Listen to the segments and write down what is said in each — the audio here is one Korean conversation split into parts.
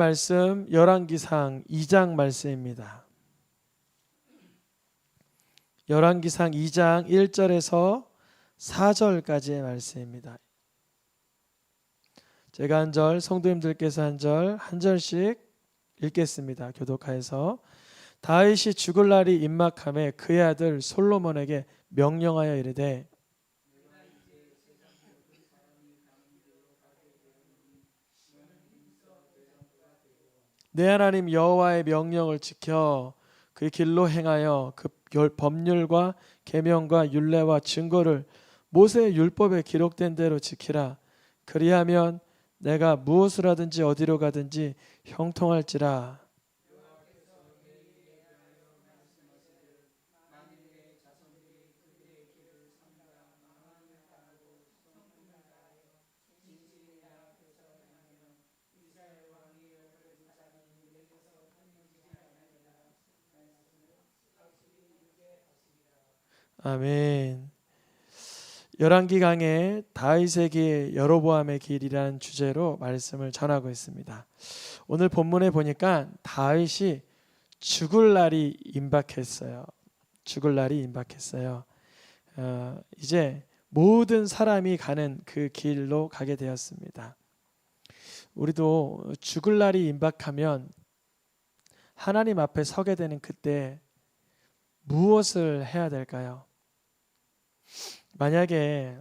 말씀 열왕기상 2장 말씀입니다. 열왕기상 2장 1절에서 4절까지의 말씀입니다. 제가 한 절, 성도님들께서 한 절, 한 절씩 읽겠습니다. 교독하여서 다윗이 죽을 날이 임박함에 그의 아들 솔로몬에게 명령하여 이르되 내 하나님 여호와의 명령을 지켜 그 길로 행하여 그 법률과 계명과 율례와 증거를 모세의 율법에 기록된 대로 지키라. 그리하면 내가 무엇을 하든지 어디로 가든지 형통할지라. 아멘. 열왕기 강의 다윗의 길 여로보암의 길이라는 주제로 말씀을 전하고 있습니다. 오늘 본문에 보니까 다윗이 죽을 날이 임박했어요. 죽을 날이 임박했어요. 이제 모든 사람이 가는 그 길로 가게 되었습니다. 우리도 죽을 날이 임박하면 하나님 앞에 서게 되는 그때 무엇을 해야 될까요? 만약에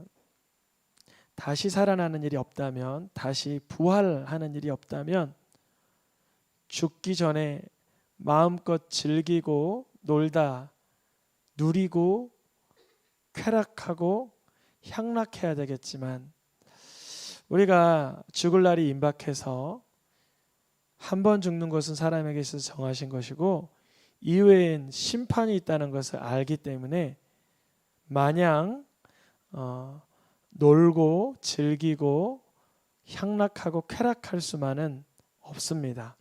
다시 살아나는 일이 없다면, 다시 부활하는 일이 없다면 죽기 전에 마음껏 즐기고 놀다 누리고 쾌락하고 향락해야 되겠지만, 우리가 죽을 날이 임박해서 한 번 죽는 것은 사람에게 있어서 정하신 것이고 이후엔 심판이 있다는 것을 알기 때문에 마냥 놀고 즐기고 향락하고 쾌락할 수만은 없습니다.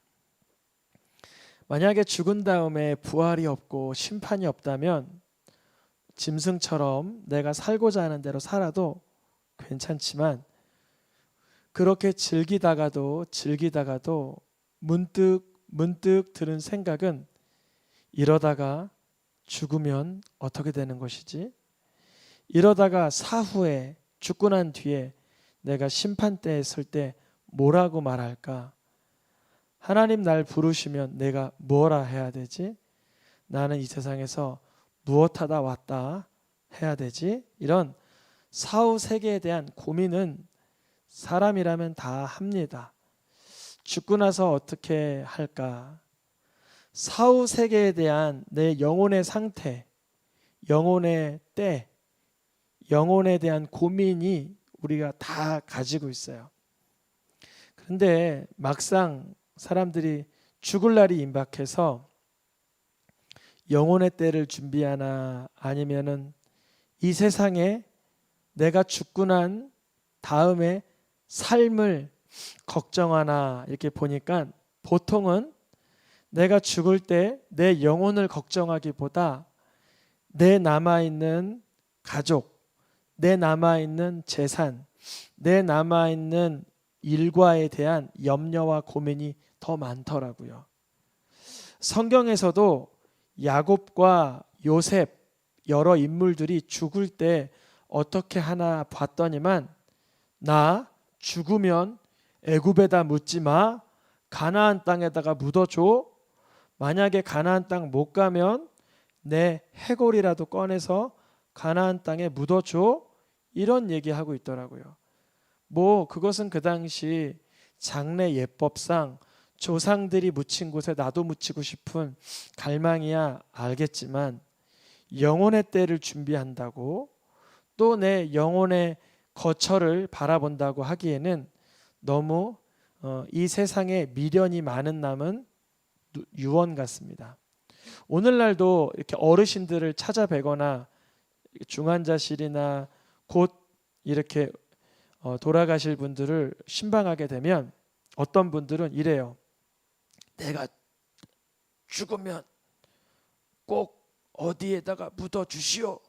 만약에 죽은 다음에 부활이 없고 심판이 없다면 짐승처럼 내가 살고자 하는 대로 살아도 괜찮지만, 그렇게 즐기다가도 문득 드는 생각은 이러다가 죽으면 어떻게 되는 것이지? 이러다가 사후에 죽고 난 뒤에 내가 심판대에 설 때 뭐라고 말할까? 하나님 날 부르시면 내가 뭐라 해야 되지? 나는 이 세상에서 무엇하다 왔다 해야 되지? 이런 사후 세계에 대한 고민은 사람이라면 다 합니다. 죽고 나서 어떻게 할까? 사후 세계에 대한 내 영혼의 상태, 영혼의 때, 영혼에 대한 고민이 우리가 다 가지고 있어요. 그런데 막상 사람들이 죽을 날이 임박해서 영혼의 때를 준비하나, 아니면은 이 세상에 내가 죽고 난 다음에 삶을 걱정하나, 이렇게 보니까 보통은 내가 죽을 때 내 영혼을 걱정하기보다 내 남아있는 가족, 내 남아있는 재산, 내 남아있는 일과에 대한 염려와 고민이 더 많더라고요. 성경에서도 야곱과 요셉, 여러 인물들이 죽을 때 어떻게 하나 봤더니만, 나 죽으면 애굽에다 묻지 마, 가나안 땅에다가 묻어줘, 만약에 가나안 땅 못 가면 내 해골이라도 꺼내서 가나안 땅에 묻어줘, 이런 얘기하고 있더라고요. 그것은 그 당시 장래 예법상 조상들이 묻힌 곳에 나도 묻히고 싶은 갈망이야 알겠지만, 영혼의 때를 준비한다고 또 내 영혼의 거처를 바라본다고 하기에는 너무 이 세상에 미련이 많은 남은 유언 같습니다. 오늘날도 이렇게 어르신들을 찾아뵈거나 중환자실이나 곧 이렇게 돌아가실 분들을 신방하게 되면 어떤 분들은 이래요. 내가 죽으면 꼭 어디에다가 묻어 주시오.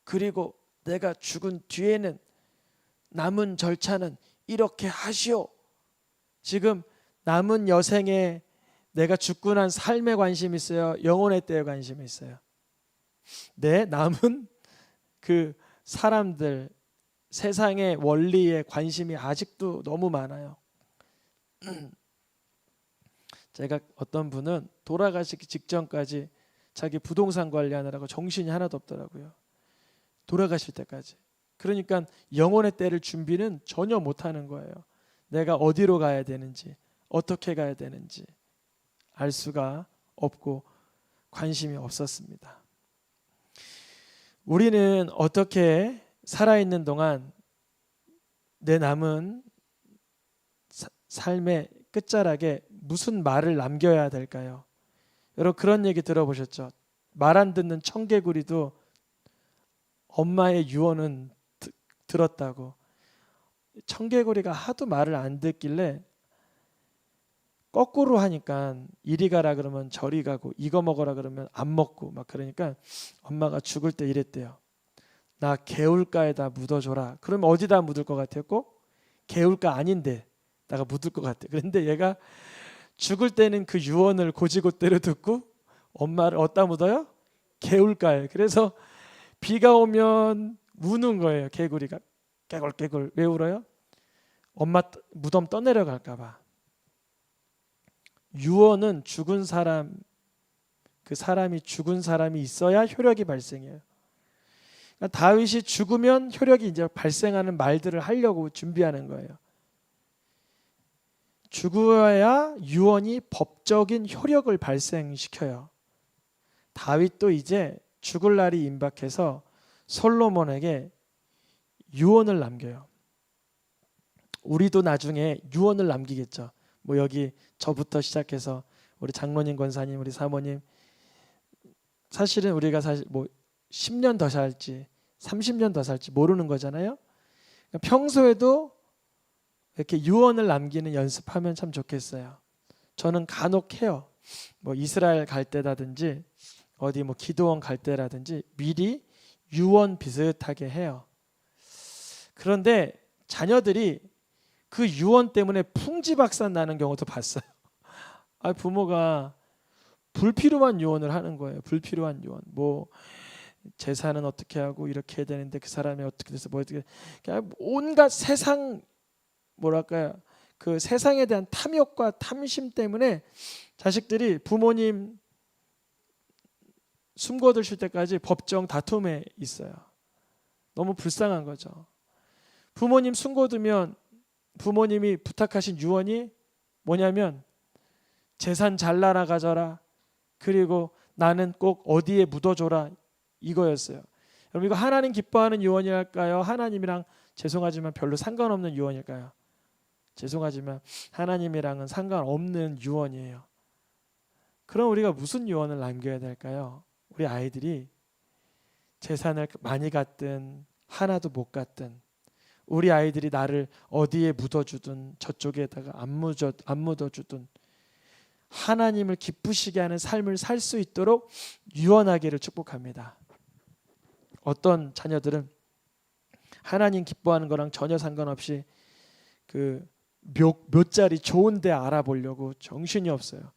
그리고 내가 죽은 뒤에는 남은 절차는 이렇게 하시오. 지금 남은 여생에 내가 죽고 난 삶에 관심이 있어요? 영혼의 때에 관심이 있어요? 내 남은 그 사람들, 세상의 원리에 관심이 아직도 너무 많아요. 제가 어떤 분은 돌아가시기 직전까지 자기 부동산 관리하느라고 정신이 하나도 없더라고요. 돌아가실 때까지. 그러니까 영혼의 때를 준비는 전혀 못하는 거예요. 내가 어디로 가야 되는지, 어떻게 가야 되는지 알 수가 없고 관심이 없었습니다. 우리는 어떻게 살아있는 동안 내 남은 삶의 끝자락에 무슨 말을 남겨야 될까요? 여러분 그런 얘기 들어보셨죠? 말 안 듣는 청개구리도 엄마의 유언은 들었다고. 청개구리가 하도 말을 안 듣길래 거꾸로 하니까 이리 가라 그러면 저리 가고 이거 먹어라 그러면 안 먹고 막 그러니까 엄마가 죽을 때 이랬대요. 나 개울가에다 묻어줘라. 그러면 어디다 묻을 것 같아요? 꼭 개울가 아닌데 다가 묻을 것 같아. 그런데 얘가 죽을 때는 그 유언을 고지고대로 듣고 엄마를 어디다 묻어요? 개울가에. 그래서 비가 오면 우는 거예요. 개구리가 깨굴깨굴. 왜 울어요? 엄마 무덤 떠내려갈까 봐. 유언은 죽은 사람, 그 사람이 죽은 사람이 있어야 효력이 발생해요. 그러니까 다윗이 죽으면 효력이 이제 발생하는 말들을 하려고 준비하는 거예요. 죽어야 유언이 법적인 효력을 발생시켜요. 다윗도 이제 죽을 날이 임박해서 솔로몬에게 유언을 남겨요. 우리도 나중에 유언을 남기겠죠. 뭐 여기 저부터 시작해서 우리 장로님, 권사님, 우리 사모님, 사실은 우리가 사실 뭐 10년 더 살지 30년 더 살지 모르는 거잖아요. 그러니까 평소에도 이렇게 유언을 남기는 연습하면 참 좋겠어요. 저는 간혹 해요. 뭐 이스라엘 갈 때라든지 어디 뭐 기도원 갈 때라든지 미리 유언 비슷하게 해요. 그런데 자녀들이 그 유언 때문에 풍지박산 나는 경우도 봤어요. 부모가 불필요한 유언을 하는 거예요. 불필요한 유언. 뭐 재산은 어떻게 하고 이렇게 해야 되는데 그 사람이 어떻게 돼서 뭐 어떻게, 그냥 온갖 세상 뭐랄까요, 그 세상에 대한 탐욕과 탐심 때문에 자식들이 부모님 숨겨둘 때까지 법정 다툼에 있어요. 너무 불쌍한 거죠. 부모님 숨겨두면 부모님이 부탁하신 유언이 뭐냐면 재산 잘 나라 가져라, 그리고 나는 꼭 어디에 묻어줘라, 이거였어요. 여러분 이거 하나님 기뻐하는 유언일까요? 하나님이랑 죄송하지만 별로 상관없는 유언일까요? 죄송하지만 하나님이랑은 상관없는 유언이에요. 그럼 우리가 무슨 유언을 남겨야 될까요? 우리 아이들이 재산을 많이 갖든 하나도 못 갖든, 우리 아이들이 나를 어디에 묻어주든 저쪽에다가 안 묻어주든 하나님을 기쁘시게 하는 삶을 살 수 있도록 유언하기를 축복합니다. 어떤 자녀들은 하나님 기뻐하는 거랑 전혀 상관없이 그 묘자리 좋은 데 알아보려고 정신이 없어요.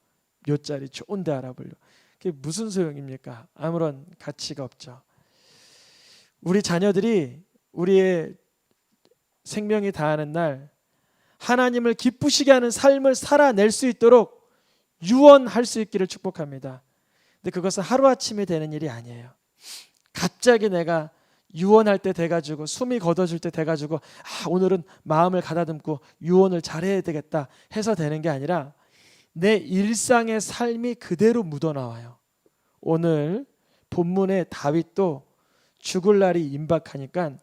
묘자리 좋은 데 알아보려고. 그게 무슨 소용입니까? 아무런 가치가 없죠. 우리 자녀들이 우리의 생명이 다하는 날 하나님을 기쁘시게 하는 삶을 살아낼 수 있도록 유언할 수 있기를 축복합니다. 근데 그것은 하루아침에 되는 일이 아니에요. 갑자기 내가 유언할 때 돼가지고 숨이 걷어질 때 돼가지고 오늘은 마음을 가다듬고 유언을 잘해야 되겠다 해서 되는 게 아니라 내 일상의 삶이 그대로 묻어나와요. 오늘 본문에 다윗도 죽을 날이 임박하니까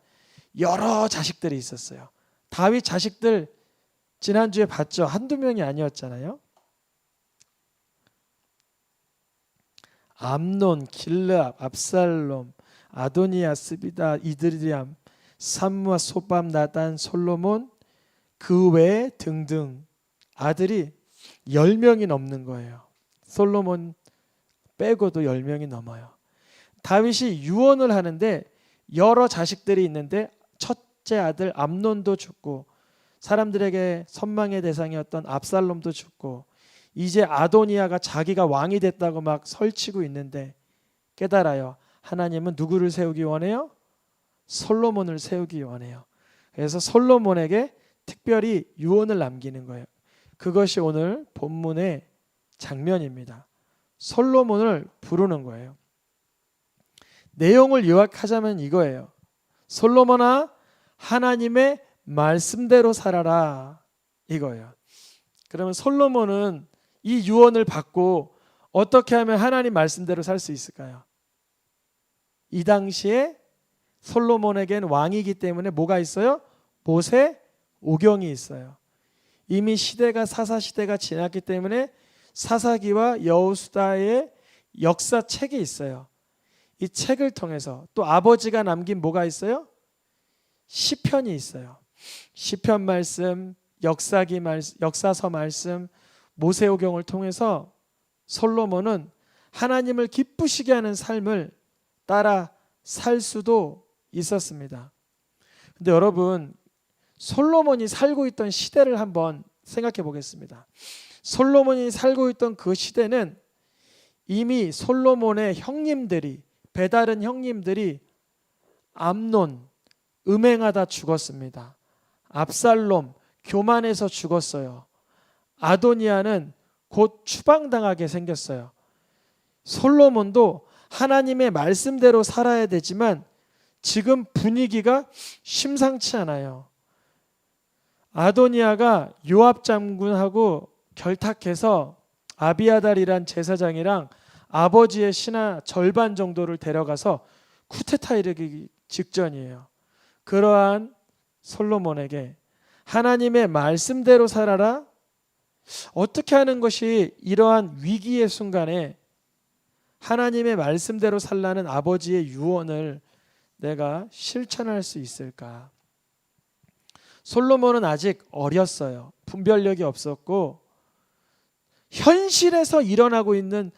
여러 자식들이 있었어요. 다윗 자식들 지난주에 봤죠? 한두 명이 아니었잖아요. 암논, 길르압, 압살롬, 아도니아, 스비다, 이드리암, 삼무아, 소밤, 나단, 솔로몬, 그 외에 등등 아들이 10명이 넘는 거예요. 솔로몬 빼고도 10명이 넘어요. 다윗이 유언을 하는데 여러 자식들이 있는데 첫째 아들 암논도 죽고 사람들에게 선망의 대상이었던 압살롬도 죽고 이제 아도니아가 자기가 왕이 됐다고 막 설치고 있는데 깨달아요. 하나님은 누구를 세우기 원해요? 솔로몬을 세우기 원해요. 그래서 솔로몬에게 특별히 유언을 남기는 거예요. 그것이 오늘 본문의 장면입니다. 솔로몬을 부르는 거예요. 내용을 요약하자면 이거예요. 솔로몬아, 하나님의 말씀대로 살아라, 이거예요. 그러면 솔로몬은 이 유언을 받고 어떻게 하면 하나님 말씀대로 살 수 있을까요? 이 당시에 솔로몬에겐 왕이기 때문에 뭐가 있어요? 모세 오경이 있어요. 이미 시대가 사사시대가 지났기 때문에 사사기와 여호수아의 역사책이 있어요. 이 책을 통해서 또 아버지가 남긴 뭐가 있어요? 시편이 있어요. 시편 말씀, 역사기 말씀, 역사서 말씀, 모세오경을 통해서 솔로몬은 하나님을 기쁘시게 하는 삶을 따라 살 수도 있었습니다. 근데 여러분, 솔로몬이 살고 있던 시대를 한번 생각해 보겠습니다. 솔로몬이 살고 있던 그 시대는 이미 솔로몬의 형님들이, 배다른 형님들이 암논, 음행하다 죽었습니다. 압살롬, 교만해서 죽었어요. 아도니아는 곧 추방당하게 생겼어요. 솔로몬도 하나님의 말씀대로 살아야 되지만 지금 분위기가 심상치 않아요. 아도니아가 요압 장군하고 결탁해서 아비아달이란 제사장이랑 아버지의 신하 절반 정도를 데려가서 쿠데타 일으키기 직전이에요. 그러한 솔로몬에게 하나님의 말씀대로 살아라. 어떻게 하는 것이 이러한 위기의 순간에 하나님의 말씀대로 살라는 아버지의 유언을 내가 실천할 수 있을까? 솔로몬은 아직 어렸어요. 분별력이 없었고 현실에서 일어나고 있는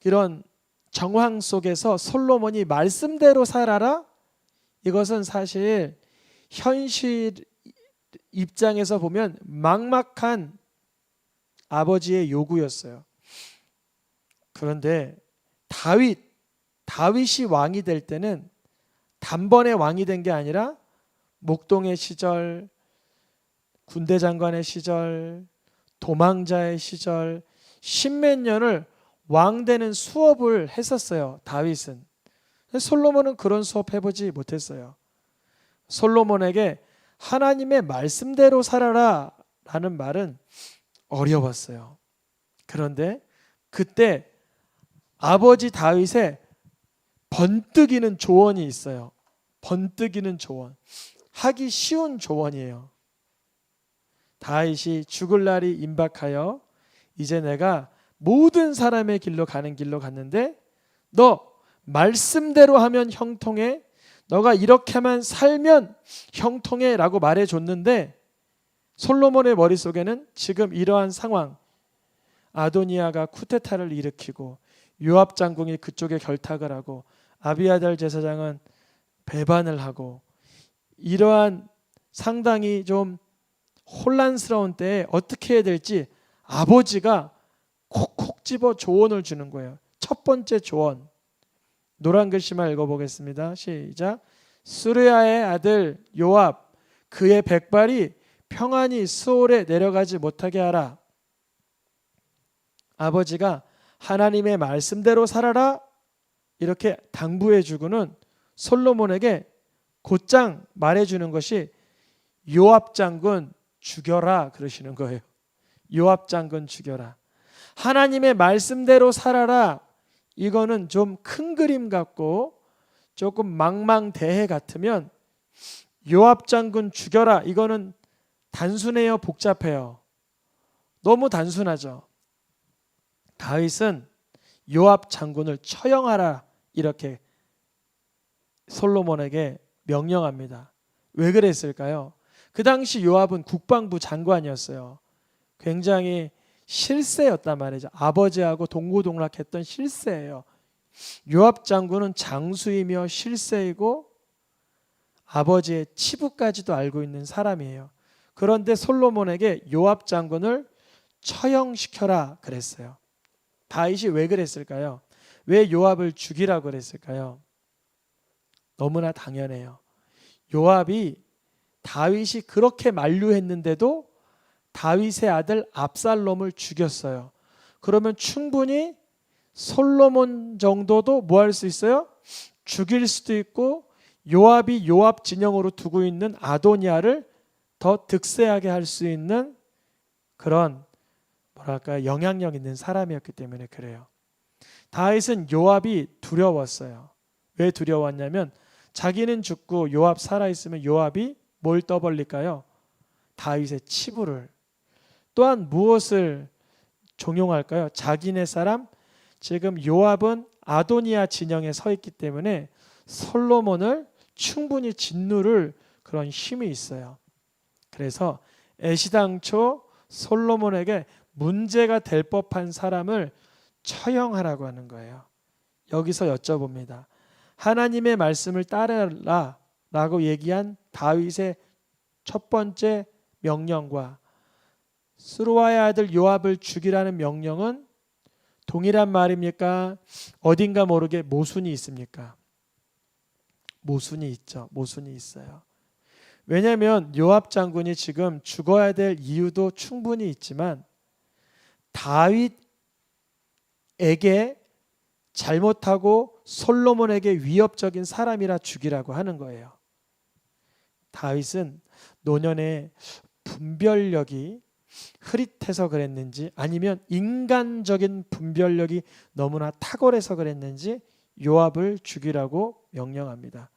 이런 정황 속에서 솔로몬이 말씀대로 살아라? 이것은 사실 현실 입장에서 보면 막막한 아버지의 요구였어요. 그런데 다윗이 왕이 될 때는 단번에 왕이 된 게 아니라 목동의 시절, 군대 장관의 시절, 도망자의 시절, 십몇 년을 왕 되는 수업을 했었어요. 다윗은. 솔로몬은 그런 수업 해보지 못했어요. 솔로몬에게 하나님의 말씀대로 살아라 라는 말은 어려웠어요. 그런데 그때 아버지 다윗의 번뜩이는 조언이 있어요. 번뜩이는 조언. 하기 쉬운 조언이에요. 다윗이 죽을 날이 임박하여 이제 내가 모든 사람의 길로 가는 길로 갔는데 너 말씀대로 하면 형통해. 너가 이렇게만 살면 형통해 라고 말해줬는데 솔로몬의 머릿속에는 지금 이러한 상황, 아도니아가 쿠데타를 일으키고 요압 장군이 그쪽에 결탁을 하고 아비아달 제사장은 배반을 하고 이러한 상당히 좀 혼란스러운 때에 어떻게 해야 될지 아버지가 콕콕 집어 조언을 주는 거예요. 첫 번째 조언, 노란 글씨만 읽어보겠습니다. 시작. 스루야의 아들 요압 그의 백발이 평안히 스올에 내려가지 못하게 하라. 아버지가 하나님의 말씀대로 살아라 이렇게 당부해 주고는 솔로몬에게 곧장 말해주는 것이 요압 장군 죽여라 그러시는 거예요. 요압 장군 죽여라. 하나님의 말씀대로 살아라. 이거는 좀 큰 그림 같고 조금 망망대해 같으면 요압 장군 죽여라. 이거는 단순해요, 복잡해요? 너무 단순하죠. 다윗은 요압 장군을 처형하라 이렇게 솔로몬에게 명령합니다. 왜 그랬을까요? 그 당시 요압은 국방부 장관이었어요. 굉장히 실세였단 말이죠. 아버지하고 동고동락했던 실세예요. 요압 장군은 장수이며 실세이고 아버지의 치부까지도 알고 있는 사람이에요. 그런데 솔로몬에게 요압 장군을 처형시켜라 그랬어요. 다윗이 왜 그랬을까요? 왜 요압을 죽이라고 그랬을까요? 너무나 당연해요. 요압이 다윗이 그렇게 만류했는데도 다윗의 아들 압살롬을 죽였어요. 그러면 충분히 솔로몬 정도도 뭐 할 수 있어요? 죽일 수도 있고 요압이 요압 진영으로 두고 있는 아도니아를 더 득세하게 할 수 있는 그런 뭐랄까 영향력 있는 사람이었기 때문에 그래요. 다윗은 요압이 두려웠어요. 왜 두려웠냐면 자기는 죽고 요압 살아있으면 요압이 뭘 떠벌릴까요? 다윗의 치부를. 또한 무엇을 종용할까요? 자기네 사람. 지금 요압은 아도니아 진영에 서 있기 때문에 솔로몬을 충분히 짓누를 그런 힘이 있어요. 그래서 애시당초 솔로몬에게 문제가 될 법한 사람을 처형하라고 하는 거예요. 여기서 여쭤봅니다. 하나님의 말씀을 따르라 라고 얘기한 다윗의 첫 번째 명령과 스루아의 아들 요압을 죽이라는 명령은 동일한 말입니까? 어딘가 모르게 모순이 있습니까? 모순이 있죠. 모순이 있어요. 왜냐하면 요압 장군이 지금 죽어야 될 이유도 충분히 있지만 다윗에게 잘못하고 솔로몬에게 위협적인 사람이라 죽이라고 하는 거예요. 다윗은 노년에 분별력이 흐릿해서 그랬는지 아니면 인간적인 분별력이 너무나 탁월해서 그랬는지 요압을 죽이라고 명령합니다.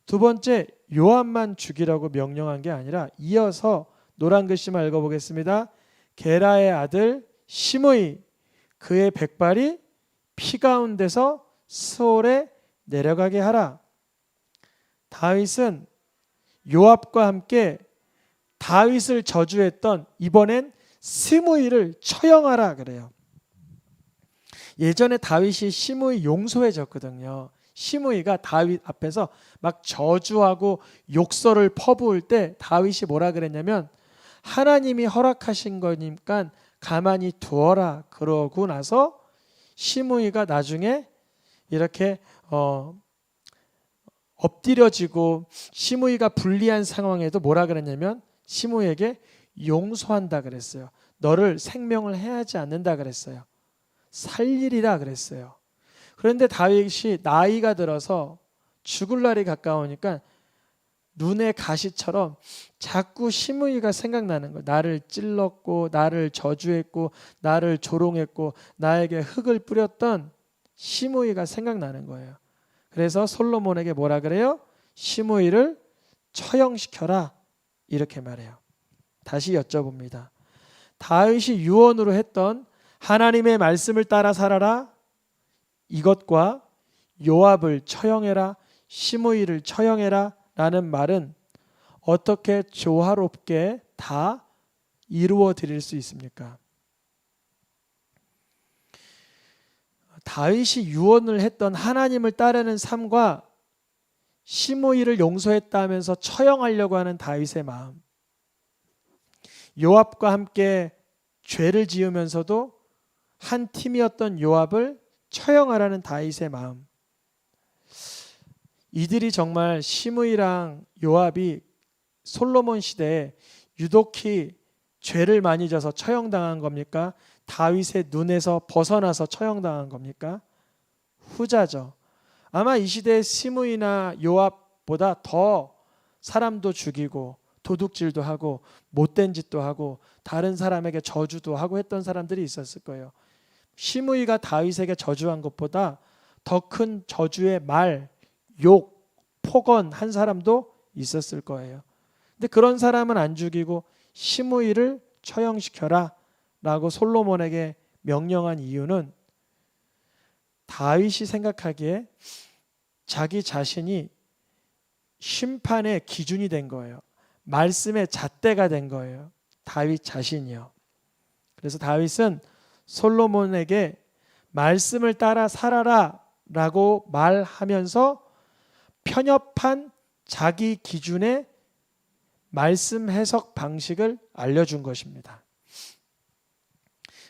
두 번째, 요압만 죽이라고 명령한 게 아니라 이어서 노란 글씨만 읽어보겠습니다. 게라의 아들 시므이 그의 백발이 피 가운데서 스올에 내려가게 하라. 다윗은 요압과 함께 다윗을 저주했던 이번엔 시므이를 처형하라 그래요. 예전에 다윗이 시므이 용서해줬거든요. 시므이가 다윗 앞에서 막 저주하고 욕설을 퍼부을 때 다윗이 뭐라 그랬냐면 하나님이 허락하신 거니까 가만히 두어라 그러고 나서 시므이가 나중에 이렇게 엎드려지고 시므이가 불리한 상황에도 뭐라 그랬냐면 시므이에게 용서한다 그랬어요. 너를 생명을 해하지 않는다 그랬어요. 살리리라 그랬어요. 그런데 다윗이 나이가 들어서 죽을 날이 가까우니까 눈의 가시처럼 자꾸 시므이가 생각나는 거예요. 나를 찔렀고 나를 저주했고 나를 조롱했고 나에게 흙을 뿌렸던 시므이가 생각나는 거예요. 그래서 솔로몬에게 뭐라 그래요? 시므이를 처형시켜라 이렇게 말해요. 다시 여쭤봅니다. 다윗이 유언으로 했던 하나님의 말씀을 따라 살아라 이것과 요압을 처형해라 시므이를 처형해라 라는 말은 어떻게 조화롭게 다 이루어 드릴 수 있습니까? 다윗이 유언을 했던 하나님을 따르는 삶과 시므이를 용서했다면서 처형하려고 하는 다윗의 마음, 요압과 함께 죄를 지으면서도 한 팀이었던 요압을 처형하라는 다윗의 마음, 이들이 정말 시므이랑 요압이 솔로몬 시대에 유독히 죄를 많이 져서 처형당한 겁니까? 다윗의 눈에서 벗어나서 처형당한 겁니까? 후자죠. 아마 이 시대의 시므이나 요압보다 더 사람도 죽이고 도둑질도 하고 못된 짓도 하고 다른 사람에게 저주도 하고 했던 사람들이 있었을 거예요. 시므이가 다윗에게 저주한 것보다 더 큰 저주의 말, 욕, 폭언 한 사람도 있었을 거예요. 근데 그런 사람은 안 죽이고 시므이를 처형시켜라 라고 솔로몬에게 명령한 이유는 다윗이 생각하기에 자기 자신이 심판의 기준이 된 거예요. 말씀의 잣대가 된 거예요. 다윗 자신이요. 그래서 다윗은 솔로몬에게 말씀을 따라 살아라 라고 말하면서 편협한 자기 기준의 말씀 해석 방식을 알려준 것입니다.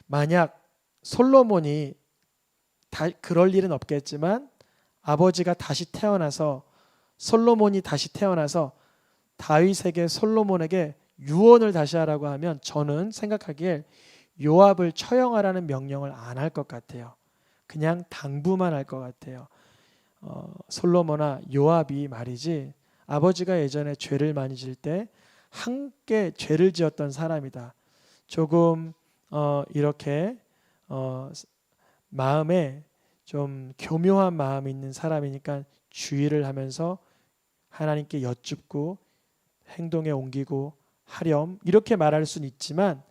만약 솔로몬이 그럴 일은 없겠지만 아버지가 다시 태어나서 솔로몬이 다시 태어나서 다윗에게 솔로몬에게 유언을 다시 하라고 하면 저는 생각하기에 요압을 처형하라는 명령을 안 할 것 같아요. 그냥 당부만 할 것 같아요. 솔로몬아, 요압이 말이지 아버지가 예전에 죄를 많이 지을 때 함께 죄를 지었던 사람이다. 조금 이렇게 마음에 좀 교묘한 마음이 있는 사람이니까 주의를 하면서 하나님께 여쭙고 행동에 옮기고 하렴, 이렇게 말할 수는 있지만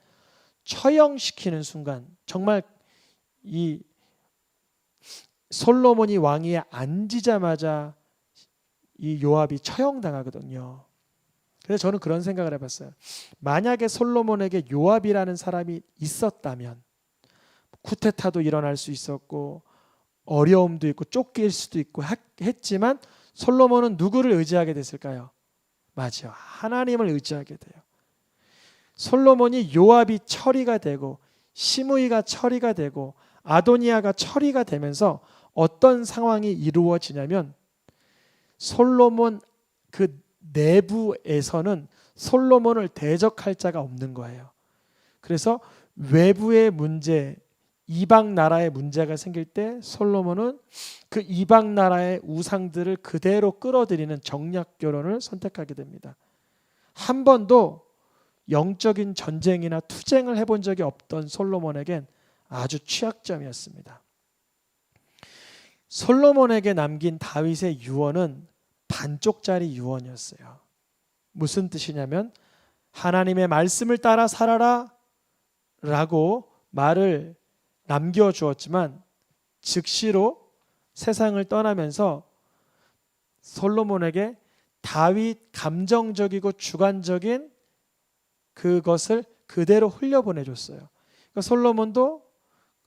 처형시키는 순간 정말 이 솔로몬이 왕위에 앉으자마자 이 요압이 처형당하거든요. 그래서 저는 그런 생각을 해봤어요. 만약에 솔로몬에게 요압이라는 사람이 있었다면 쿠데타도 일어날 수 있었고 어려움도 있고 쫓길 수도 있고 했지만 솔로몬은 누구를 의지하게 됐을까요? 맞아요. 하나님을 의지하게 돼요. 솔로몬이 요압이 처리가 되고 시므이가 처리가 되고 아도니아가 처리가 되면서 어떤 상황이 이루어지냐면 솔로몬 그 내부에서는 솔로몬을 대적할 자가 없는 거예요. 그래서 외부의 문제, 이방 나라의 문제가 생길 때 솔로몬은 그 이방 나라의 우상들을 그대로 끌어들이는 정략 결혼을 선택하게 됩니다. 한 번도 영적인 전쟁이나 투쟁을 해본 적이 없던 솔로몬에겐 아주 취약점이었습니다. 솔로몬에게 남긴 다윗의 유언은 반쪽짜리 유언이었어요. 무슨 뜻이냐면 하나님의 말씀을 따라 살아라 라고 말을 남겨주었지만 즉시로 세상을 떠나면서 솔로몬에게 다윗 감정적이고 주관적인 그것을 그대로 흘려보내줬어요. 그러니까 솔로몬도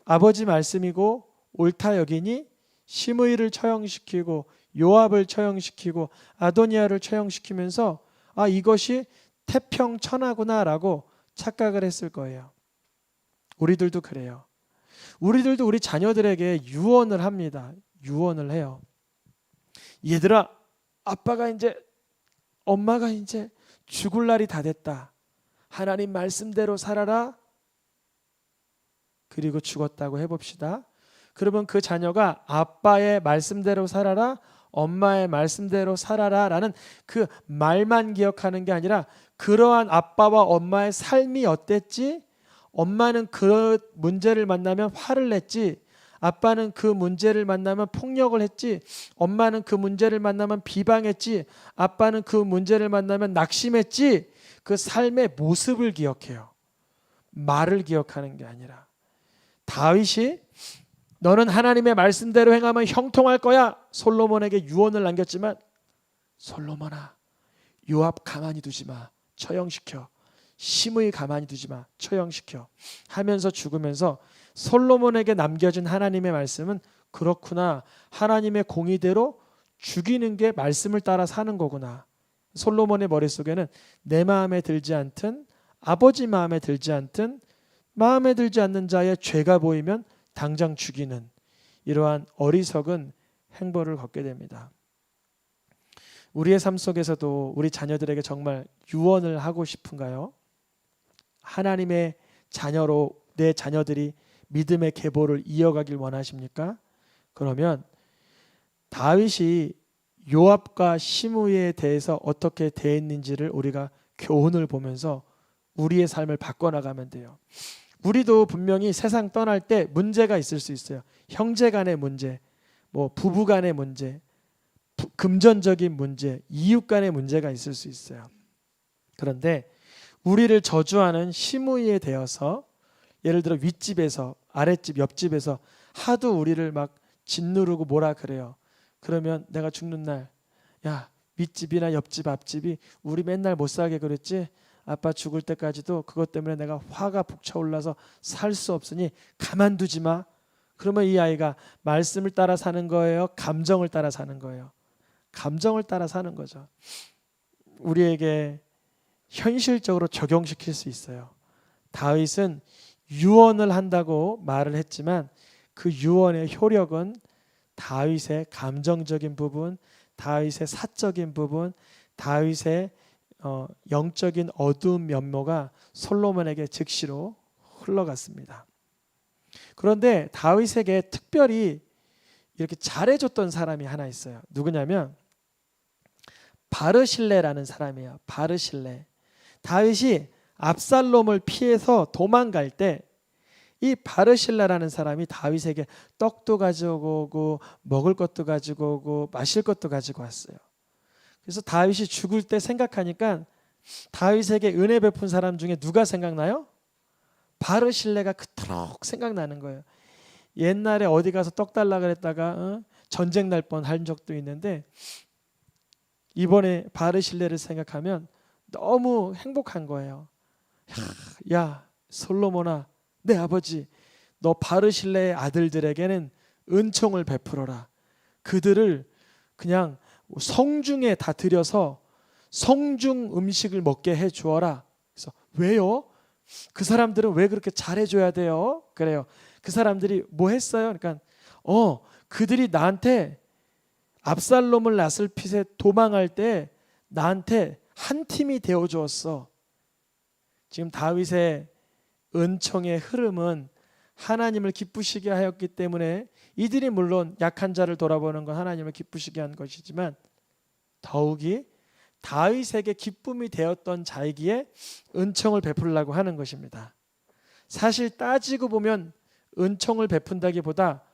아버지 말씀이고 옳다 여기니 시므이를 처형시키고 요압을 처형시키고 아도니아를 처형시키면서 아, 이것이 태평천하구나라고 착각을 했을 거예요. 우리들도 그래요. 우리들도 우리 자녀들에게 유언을 합니다. 유언을 해요. 얘들아, 엄마가 이제 죽을 날이 다 됐다. 하나님 말씀대로 살아라. 그리고 죽었다고 해봅시다. 그러면 그 자녀가 아빠의 말씀대로 살아라, 엄마의 말씀대로 살아라 라는 그 말만 기억하는 게 아니라 그러한 아빠와 엄마의 삶이 어땠지? 엄마는 그 문제를 만나면 화를 냈지, 아빠는 그 문제를 만나면 폭력을 했지, 엄마는 그 문제를 만나면 비방했지, 아빠는 그 문제를 만나면 낙심했지. 그 삶의 모습을 기억해요. 말을 기억하는 게 아니라. 다윗이 너는 하나님의 말씀대로 행하면 형통할 거야 솔로몬에게 유언을 남겼지만 솔로몬아, 요압 가만히 두지 마, 처형시켜. 시므이 가만히 두지 마, 처형시켜 하면서 죽으면서 솔로몬에게 남겨진 하나님의 말씀은 그렇구나, 하나님의 공의대로 죽이는 게 말씀을 따라 사는 거구나. 솔로몬의 머릿속에는 내 마음에 들지 않든 아버지 마음에 들지 않든 마음에 들지 않는 자의 죄가 보이면 당장 죽이는 이러한 어리석은 행보를 걷게 됩니다. 우리의 삶 속에서도 우리 자녀들에게 정말 유언을 하고 싶은가요? 하나님의 자녀로 내 자녀들이 믿음의 계보를 이어가길 원하십니까? 그러면 다윗이 요압과 시므이에 대해서 어떻게 대했는지를 우리가 교훈을 보면서 우리의 삶을 바꿔나가면 돼요. 우리도 분명히 세상 떠날 때 문제가 있을 수 있어요. 형제 간의 문제, 부부 간의 문제, 금전적인 문제, 이웃 간의 문제가 있을 수 있어요. 그런데 우리를 저주하는 시므이에 대해서 예를 들어 윗집에서 아랫집 옆집에서 하도 우리를 막 짓누르고 뭐라 그래요. 그러면 내가 죽는 날, 야, 윗집이나 옆집 앞집이 우리 맨날 못 살게 그랬지? 아빠 죽을 때까지도 그것 때문에 내가 화가 북차올라서 살 수 없으니 가만두지 마. 그러면 이 아이가 말씀을 따라 사는 거예요? 감정을 따라 사는 거예요? 감정을 따라 사는 거죠. 우리에게 현실적으로 적용시킬 수 있어요. 다윗은 유언을 한다고 말을 했지만 그 유언의 효력은 다윗의 감정적인 부분, 다윗의 사적인 부분, 다윗의 영적인 어두운 면모가 솔로몬에게 즉시로 흘러갔습니다. 그런데 다윗에게 특별히 이렇게 잘해줬던 사람이 하나 있어요. 누구냐면 바르실레라는 사람이에요. 바르실레. 다윗이 압살롬을 피해서 도망갈 때 이 바르실레라는 사람이 다윗에게 떡도 가지고 오고 먹을 것도 가지고 오고 마실 것도 가지고 왔어요. 그래서 다윗이 죽을 때 생각하니까 다윗에게 은혜 베푼 사람 중에 누가 생각나요? 바르실레가 그토록 생각나는 거예요. 옛날에 어디 가서 떡 달라 그랬다가 전쟁 날 뻔한 적도 있는데 이번에 바르실레를 생각하면 너무 행복한 거예요. 야 솔로몬아, 내 아버지, 너 바르실레의 아들들에게는 은총을 베풀어라. 그들을 그냥 성중에 다 들여서 성중 음식을 먹게 해 주어라. 그래서 왜요? 그 사람들은 왜 그렇게 잘해줘야 돼요? 그래요. 그 사람들이 뭐 했어요? 그러니까 그들이 나한테 압살롬을 낳았을 핏에 도망할 때 나한테 한 팀이 되어 주었어. 지금 다윗의 은총의 흐름은 하나님을 기쁘시게 하였기 때문에 이들이 물론 약한 자를 돌아보는 건 하나님을 기쁘시게 한 것이지만 더욱이 다윗에게 기쁨이 되었던 자이기에 은총을 베풀려고 하는 것입니다. 사실 따지고 보면 은총을 베푼다기보다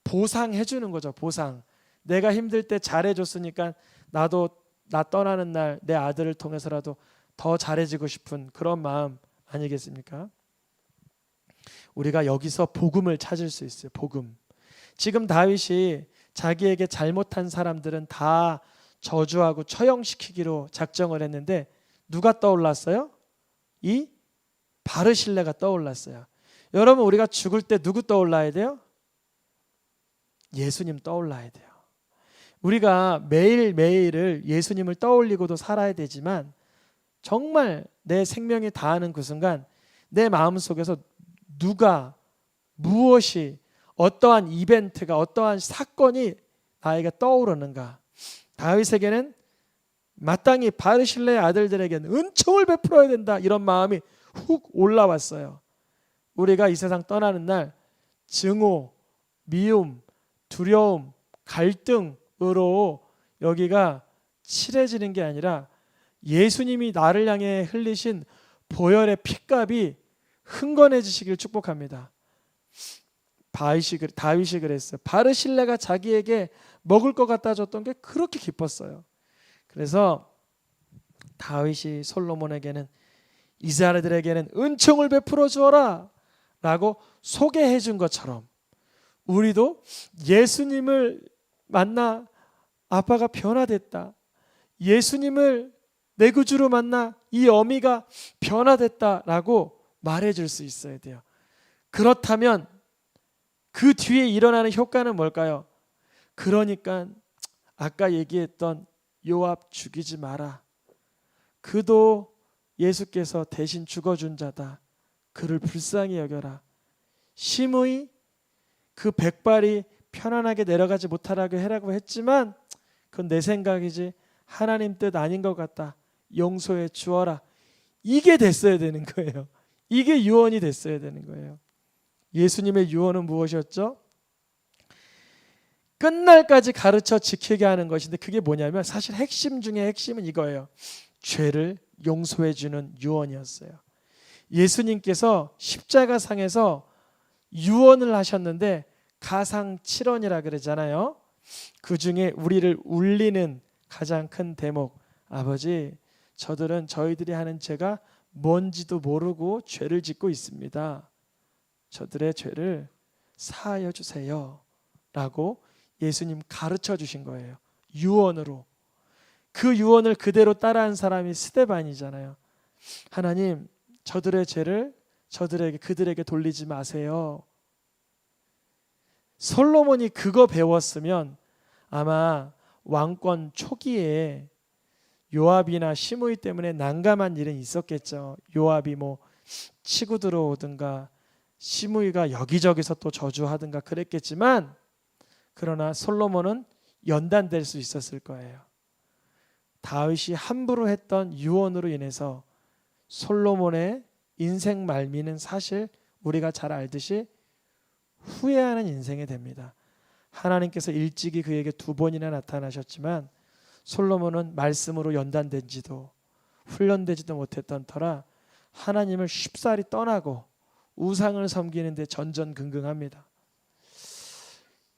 보상해 주는 거죠. 보상. 내가 힘들 때 잘해줬으니까 나도 나 떠나는 날 내 아들을 통해서라도 더 잘해지고 싶은 그런 마음 아니겠습니까? 우리가 여기서 복음을 찾을 수 있어요. 복음. 지금 다윗이 자기에게 잘못한 사람들은 다 저주하고 처형시키기로 작정을 했는데 누가 떠올랐어요? 이 바르실레가 떠올랐어요. 여러분, 우리가 죽을 때 누구 떠올라야 돼요? 예수님 떠올라야 돼요. 우리가 매일매일을 예수님을 떠올리고도 살아야 되지만 정말 내 생명이 다하는 그 순간 내 마음속에서 누가, 무엇이, 어떠한 이벤트가, 어떠한 사건이 나에게 떠오르는가. 다윗에게는 마땅히 바르실레의 아들들에게는 은총을 베풀어야 된다, 이런 마음이 훅 올라왔어요. 우리가 이 세상 떠나는 날 증오, 미움, 두려움, 갈등으로 여기가 칠해지는 게 아니라 예수님이 나를 향해 흘리신 보혈의 피값이 흥건해지시길 축복합니다. 다윗이 그랬어요. 바르실레가 자기에게 먹을 것 갖다 줬던 게 그렇게 기뻤어요. 그래서 다윗이 솔로몬에게는 이스라엘들에게는 은총을 베풀어 주어라 라고 소개해 준 것처럼 우리도 예수님을 만나 아빠가 변화됐다, 예수님을 내 구주로 만나 이 어미가 변화됐다라고 말해줄 수 있어야 돼요. 그렇다면 그 뒤에 일어나는 효과는 뭘까요? 그러니까 아까 얘기했던 요압 죽이지 마라. 그도 예수께서 대신 죽어준 자다. 그를 불쌍히 여겨라. 심의 그 백발이 편안하게 내려가지 못하라고 해라고 했지만 그건 내 생각이지 하나님 뜻 아닌 것 같다. 용서해 주어라. 이게 됐어야 되는 거예요. 이게 유언이 됐어야 되는 거예요. 예수님의 유언은 무엇이었죠? 끝날까지 가르쳐 지키게 하는 것인데 그게 뭐냐면 사실 핵심 중에 핵심은 이거예요. 죄를 용서해 주는 유언이었어요. 예수님께서 십자가상에서 유언을 하셨는데 가상 7원이라 그러잖아요. 그 중에 우리를 울리는 가장 큰 대목, 아버지, 저희들이 하는 죄가 뭔지도 모르고 죄를 짓고 있습니다. 저들의 죄를 사하여 주세요 라고 예수님 가르쳐 주신 거예요. 유언으로. 그 유언을 그대로 따라한 사람이 스데반이잖아요. 하나님, 저들의 죄를 그들에게 돌리지 마세요. 솔로몬이 그거 배웠으면 아마 왕권 초기에 요압이나 시므이 때문에 난감한 일은 있었겠죠. 요압이 뭐 치고 들어오든가 시므이가 여기저기서 또 저주하든가 그랬겠지만, 그러나 솔로몬은 연단될 수 있었을 거예요. 다윗이 함부로 했던 유언으로 인해서 솔로몬의 인생 말미는 사실 우리가 잘 알듯이 후회하는 인생이 됩니다. 하나님께서 일찍이 그에게 2번이나 나타나셨지만 솔로몬은 말씀으로 연단된지도 훈련되지도 못했던 터라 하나님을 쉽사리 떠나고 우상을 섬기는 데 전전긍긍합니다.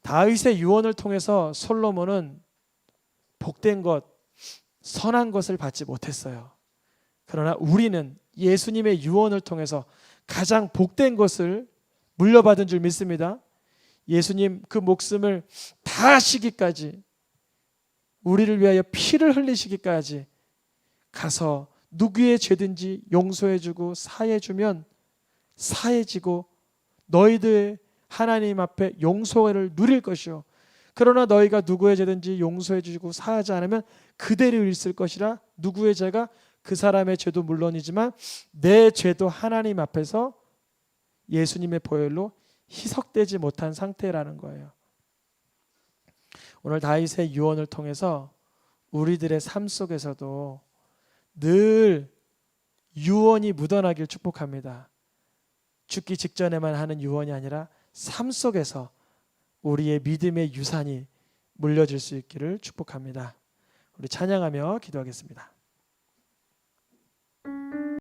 다윗의 유언을 통해서 솔로몬은 복된 것, 선한 것을 받지 못했어요. 그러나 우리는 예수님의 유언을 통해서 가장 복된 것을 물려받은 줄 믿습니다. 예수님 그 목숨을 다 하시기까지, 우리를 위하여 피를 흘리시기까지 가서 누구의 죄든지 용서해주고 사해주면 사해지고 너희들 하나님 앞에 용서를 누릴 것이요, 그러나 너희가 누구의 죄든지 용서해주고 사하지 않으면 그대로 있을 것이라. 누구의 죄가? 그 사람의 죄도 물론이지만 내 죄도 하나님 앞에서 예수님의 보혈로 희석되지 못한 상태라는 거예요. 오늘 다윗의 유언을 통해서 우리들의 삶 속에서도 늘 유언이 묻어나길 축복합니다. 죽기 직전에만 하는 유언이 아니라 삶 속에서 우리의 믿음의 유산이 물려질 수 있기를 축복합니다. 우리 찬양하며 기도하겠습니다.